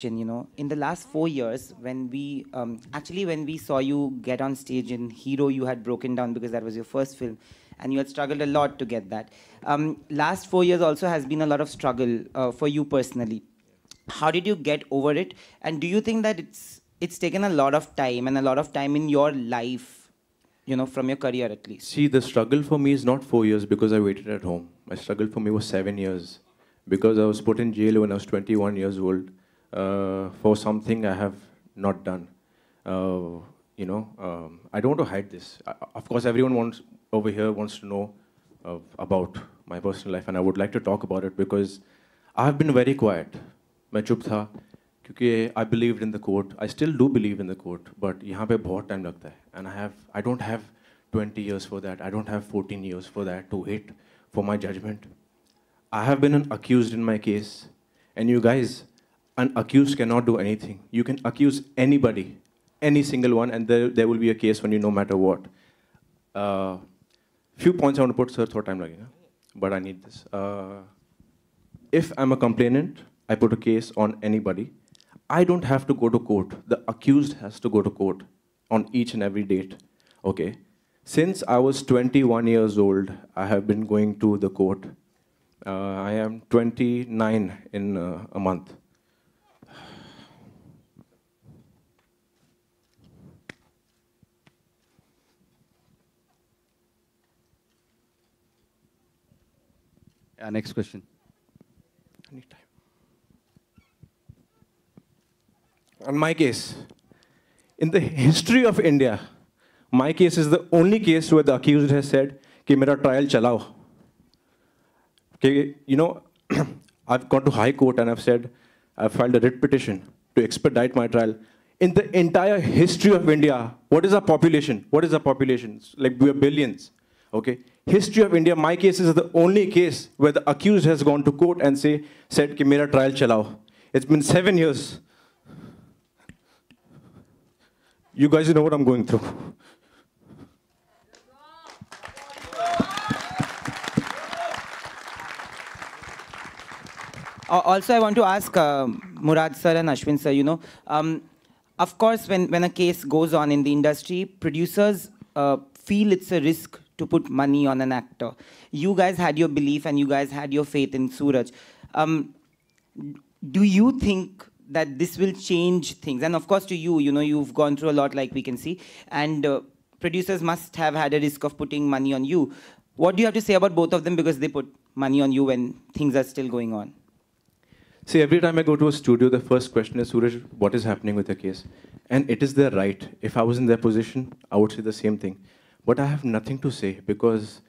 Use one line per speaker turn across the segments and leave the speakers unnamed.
In the last 4 years, when we actually when we saw you get on stage in Hero, you had broken down because that was your first film, and you had struggled a lot to get that. Last 4 years also has been a lot of struggle for you personally. How did you get over it? And do you think that it's taken a lot of time and a lot of time in your life, from your career at least?
See, the struggle for me is not 4 years because I waited at home. My struggle for me was 7 years because I was put in jail when I was 21 years old for something I have not done. I don't want to hide this. Of course, everyone over here wants to know about my personal life, and I would like to talk about it because I have been very quiet. मैं चुप था क्योंकि I believed in the court. I still do believe in the court, but यहाँ पे बहुत time लगता है, and I don't have 20 years for that. I don't have 14 years for that to wait for my judgment. I have been accused in my case, and you guys, an accused cannot do anything. You can accuse anybody, any single one, and there will be a case on you no matter what. Few points I want to put, sir, thought time lagega, but I need this. If I'm a complainant, I put a case on anybody. I don't have to go to court. The accused has to go to court on each and every date. Okay. Since I was 21 years old, I have been going to the court. I am 29 in a month.
Next question.
Anytime. On my case, in the history of India, my case is the only case where the accused has said, "Ki mera trial chalao." Okay, I've gone to High Court and I've said, I've filed a writ petition to expedite my trial. In the entire history of India, what is our population? What is our population? Like, we are billions. Okay, history of India, my case is the only case where the accused has gone to court and said कि मेरा trial चलाओ. It's been 7 years. You guys know what I'm going through.
Also, I want to ask Murad sir and Ashwin sir, of course, when a case goes on in the industry, producers feel it's a risk to put money on an actor. You guys had your belief and you guys had your faith in Suraj. Do you think that this will change things? And of course to you, you've gone through a lot, like we can see, and producers must have had a risk of putting money on you. What do you have to say about both of them, because they put money on you when things are still going on?
See, every time I go to a studio, the first question is, Suraj, what is happening with the case? And it is their right. If I was in their position, I would say the same thing. But I have nothing to say because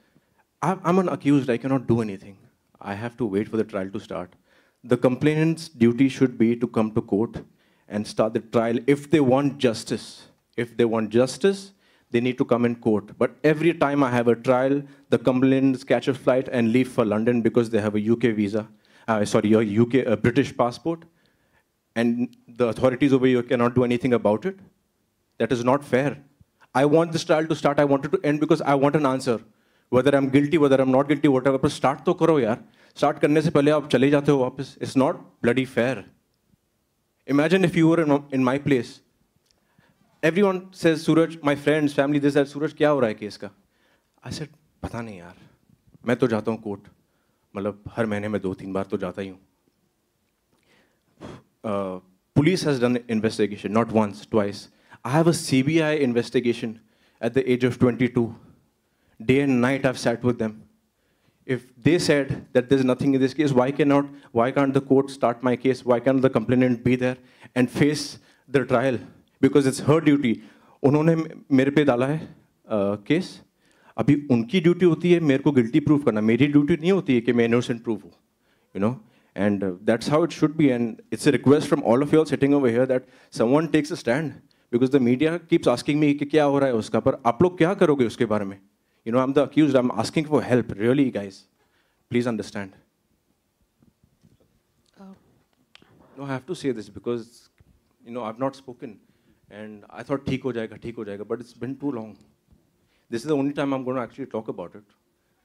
I'm an accused. I cannot do anything. I have to wait for the trial to start. The complainant's duty should be to come to court and start the trial if they want justice. If they want justice, they need to come in court. But every time I have a trial, the complainants catch a flight and leave for London because they have a UK visa. A British passport. And the authorities over here cannot do anything about it. That is not fair. I want this trial to start. I want it to end because I want an answer. Whether I'm guilty, whether I'm not guilty, whatever. But start to karo yaar. Start करने से पहले आप चले जाते हो वापस. It's not bloody fair. Imagine if you were in my place. Everyone says, Suraj, my friends, family, they said, Suraj, क्या हो रहा है केस का? I said, पता नहीं यार. मैं तो जाता हूँ कोर्ट. मतलब हर महीने में 2-3 बार तो जाता ही हूँ. Police has done investigation, not once, twice. I have a CBI investigation at the age of 22. Day and night I've sat with them. If they said that there's nothing in this case, why can't the court start my case? Why can't the complainant be there and face the trial? Because it's her duty. उन्होंने मेरे पे डाला है case. अभी उनकी duty होती है मेरे को गिल्टी प्रूव करना. मेरी ड्यूटी नहीं होती है कि मैं इनोसेंट प्रूव हूँ. And that's how it should be. And it's a request from all of you all sitting over here that someone takes a stand. Because the media keeps asking me कि क्या हो रहा है उसका, पर आप लोग क्या करोगे उसके बारे में? I'm the accused. I'm asking for help. Really, guys, please understand. No, I have to say this because I've not spoken, and I thought ठीक हो जाएगा, but it's been too long. This is the only time I'm going to actually talk about it.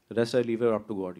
The rest I leave it up to God.